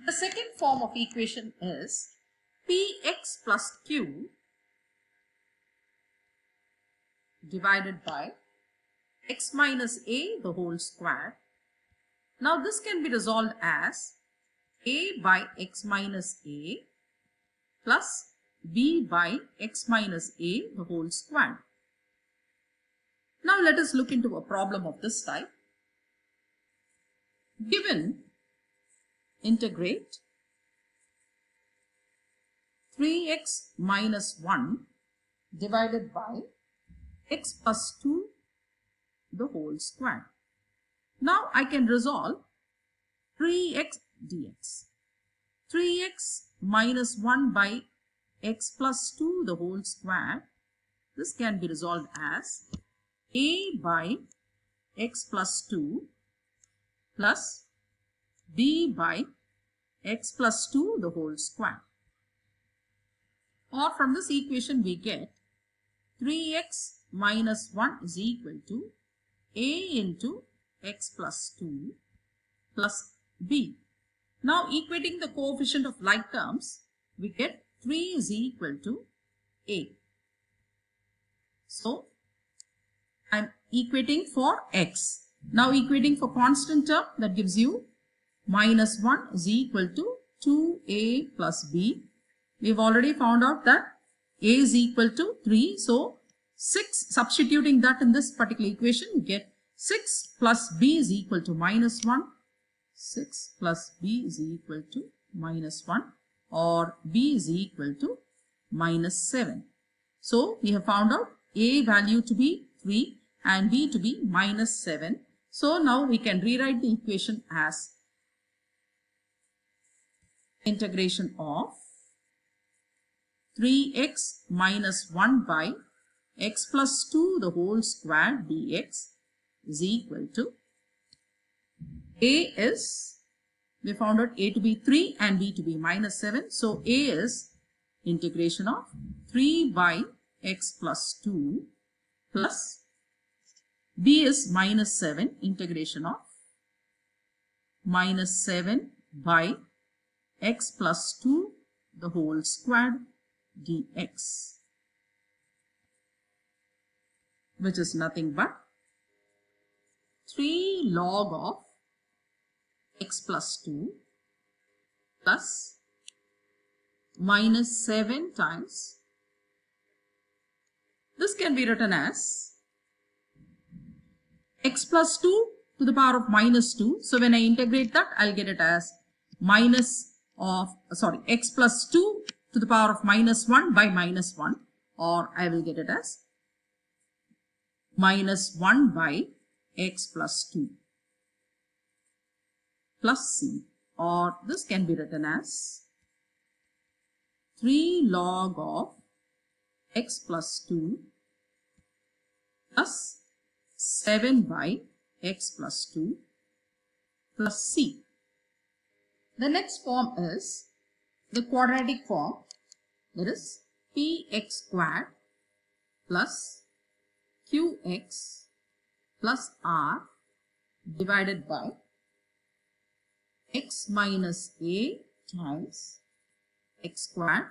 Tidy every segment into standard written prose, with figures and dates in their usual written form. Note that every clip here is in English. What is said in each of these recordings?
The second form of equation is px plus q divided by x minus a the whole square. Now this can be resolved as a by x minus a plus b by x minus a the whole square. Now let us look into a problem of this type. Given integrate 3x minus 1 divided by x plus 2 the whole square. Now I can resolve 3x dx. 3x minus 1 by x plus 2 the whole square. This can be resolved as a by x plus 2 plus b by x plus 2 the whole square. Or from this equation we get 3x minus 1 is equal to a into x plus 2 plus b. Now equating the coefficient of like terms, we get 3 is equal to a. So I am equating for x. Now equating for constant term, that gives you minus 1 is equal to 2a plus b. We've already found out that a is equal to 3. So 6, substituting that in this particular equation, we get 6 plus b is equal to minus 1. 6 plus b is equal to minus 1, or b is equal to minus 7. So we have found out a value to be 3 and b to be minus 7. So now we can rewrite the equation as integration of 3x minus 1 by x plus 2 the whole square dx is equal to a is, we found out a to be 3 and b to be minus 7. So a is integration of 3 by x plus 2 plus b is minus 7, integration of minus 7 by x plus 2 the whole squared dx, which is nothing but 3 log of x plus 2 plus minus 7 times, this can be written as x plus 2 to the power of minus 2. So when I integrate that, I'll get it as x plus 2 to the power of minus 1 by minus 1, or I will get it as minus 1 by x plus 2 plus c, or this can be written as 3 log of x plus 2 plus 7 by x plus 2 plus c. The next form is the quadratic form, that is px squared plus qx plus r divided by x minus a times x squared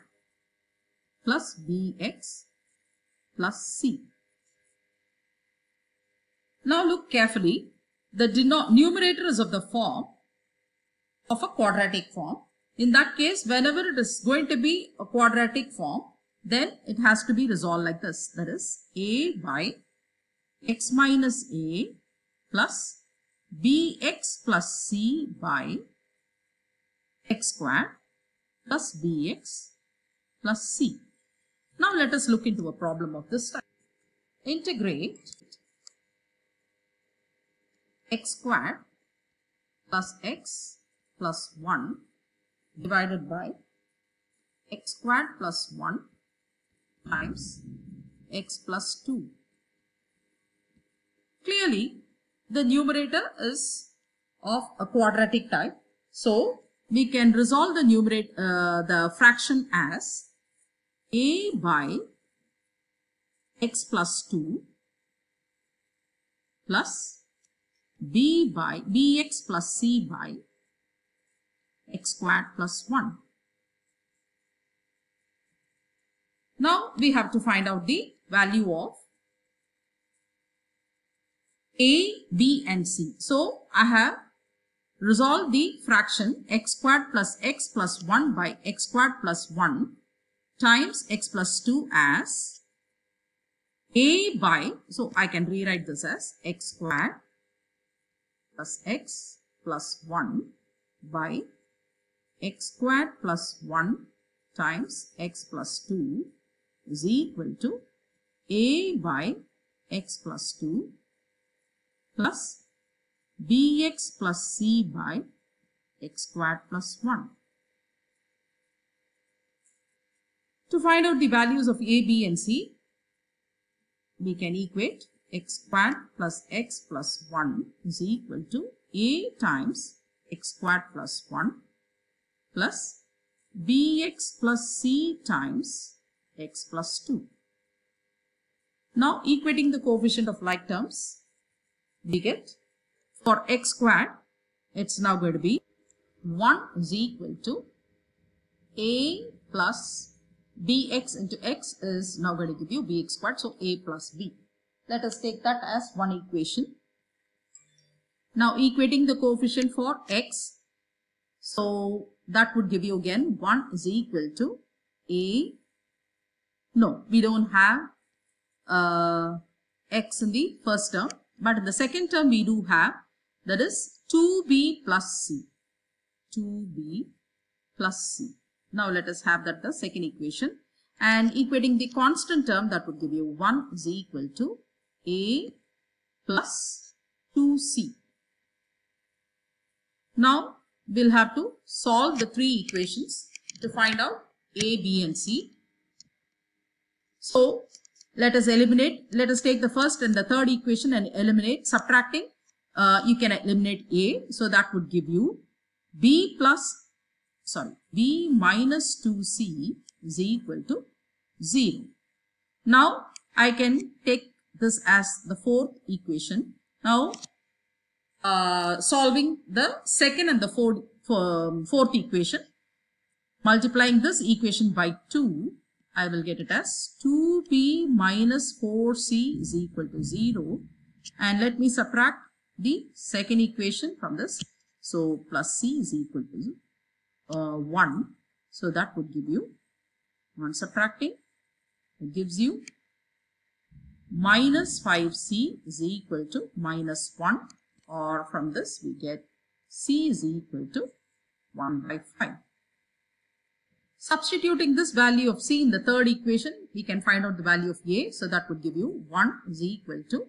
plus bx plus c. Now look carefully. The numerator is of the form of a quadratic form. In that case, whenever it is going to be a quadratic form, then it has to be resolved like this. That is a by x minus a plus bx plus c by x squared plus bx plus c. Now let us look into a problem of this type. Integrate x squared plus x plus 1 divided by x squared plus 1 times x plus 2. Clearly, the numerator is of a quadratic type. So we can resolve the the fraction as a by x plus 2 plus b by bx plus c by x squared plus 1. Now we have to find out the value of a, b and c. So I have resolved the fraction x squared plus x plus 1 by x squared plus 1 times x plus 2 as a by, so I can rewrite this as x squared plus x plus 1 by x squared plus 1 times x plus 2 is equal to a by x plus 2 plus bx plus c by x squared plus 1. To find out the values of a, b and c, we can equate x squared plus x plus 1 is equal to a times x squared plus 1 plus bx plus c times x plus 2. Now equating the coefficient of like terms, we get for x squared, it's now going to be 1 is equal to a plus bx into x is now going to give you bx squared, so a plus b. Let us take that as one equation. Now equating the coefficient for x, so that would give you again 1 is equal to a, no, we don't have x in the first term, but in the second term we do have, that is 2b plus c. 2b plus c. Now let us have that the second equation, and equating the constant term, that would give you 1 is equal to a plus 2c. Now we'll have to solve the three equations to find out a, b and c. So let us eliminate, let us take the first and the third equation and eliminate. Subtracting, you can eliminate a, so that would give you b minus 2c is equal to 0. Now I can take this as the fourth equation. Now solving the second and the fourth equation, multiplying this equation by 2, I will get it as 2b minus 4c is equal to 0. And let me subtract the second equation from this. So plus c is equal to 1. So that would give you, on subtracting, it gives you minus 5c is equal to minus 1, or from this we get c is equal to 1 by 5. Substituting this value of c in the third equation, we can find out the value of a. So that would give you 1 is equal to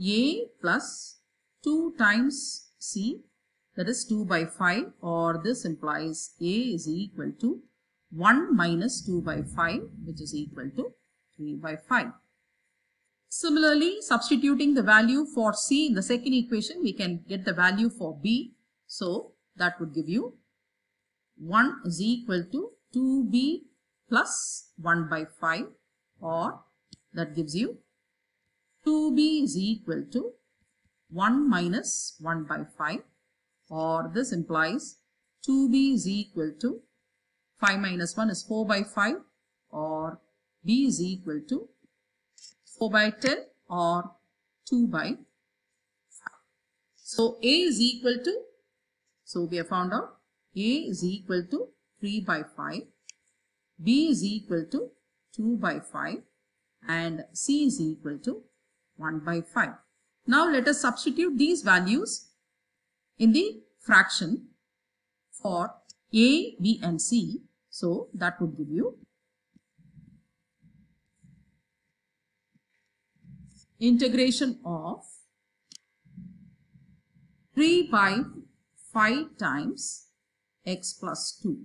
a plus 2 times c, that is 2 by 5, or this implies a is equal to 1 minus 2 by 5, which is equal to 3 by 5. Similarly, substituting the value for c in the second equation, we can get the value for b. So that would give you 1 is equal to 2b plus 1 by 5, or that gives you 2b is equal to 1 minus 1 by 5, or this implies 2b is equal to 5 minus 1 is 4 by 5, or b is equal to 4 by 10, or 2 by 5. So a is equal to, so we have found out a is equal to 3 by 5, b is equal to 2 by 5, and c is equal to 1 by 5. Now let us substitute these values in the fraction for a, b and c. So that would give you integration of 3 by 5 times x plus 2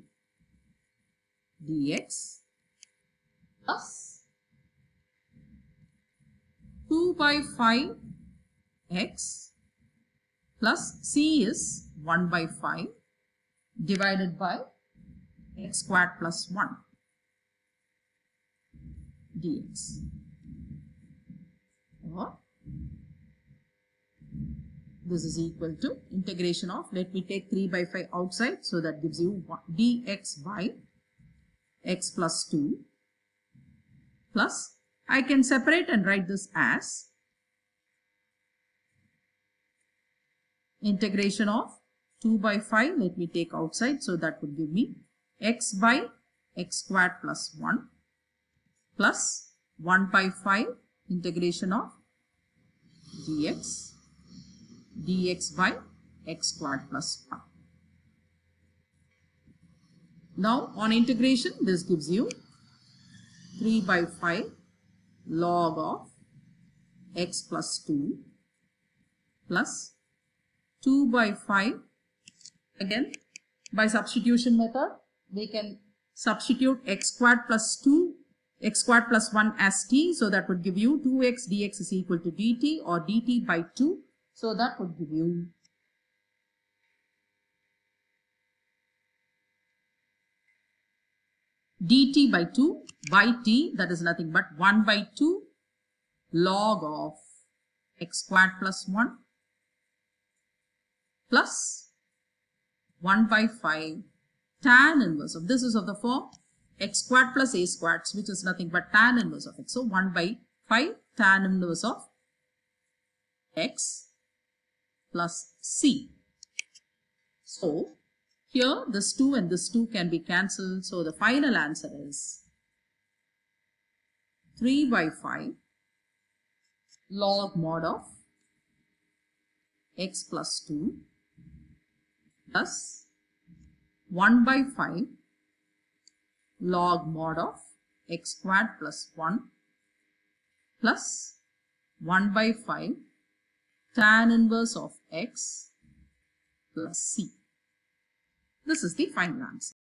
dx plus 2 by 5 x plus c is 1 by 5 divided by x squared plus 1 dx, or this is equal to integration of, let me take 3 by 5 outside, so that gives you dx by x plus 2 plus, I can separate and write this as integration of 2 by 5, let me take outside, so that would give me x by x squared plus 1 plus 1 by 5 integration of dx by x squared plus 1. Now on integration, this gives you 3 by 5 log of x plus 2 plus 2 by 5. Again, by substitution method, we can substitute x squared plus 2, x squared plus 1 as t, so that would give you 2x dx is equal to dt, or dt by 2, so that would give you dt by 2 by t, that is nothing but 1 by 2 log of x squared plus 1 plus 1 by 5 tan inverse of, this is of the form x squared plus a squared, which is nothing but tan inverse of x. So 1 by 5 tan inverse of x plus c. So here this 2 and this 2 can be cancelled. So the final answer is 3 by 5 log mod of x plus 2 plus 1 by 5 log mod of x squared plus 1 plus 1 by 5 tan inverse of x plus c. This is the final answer.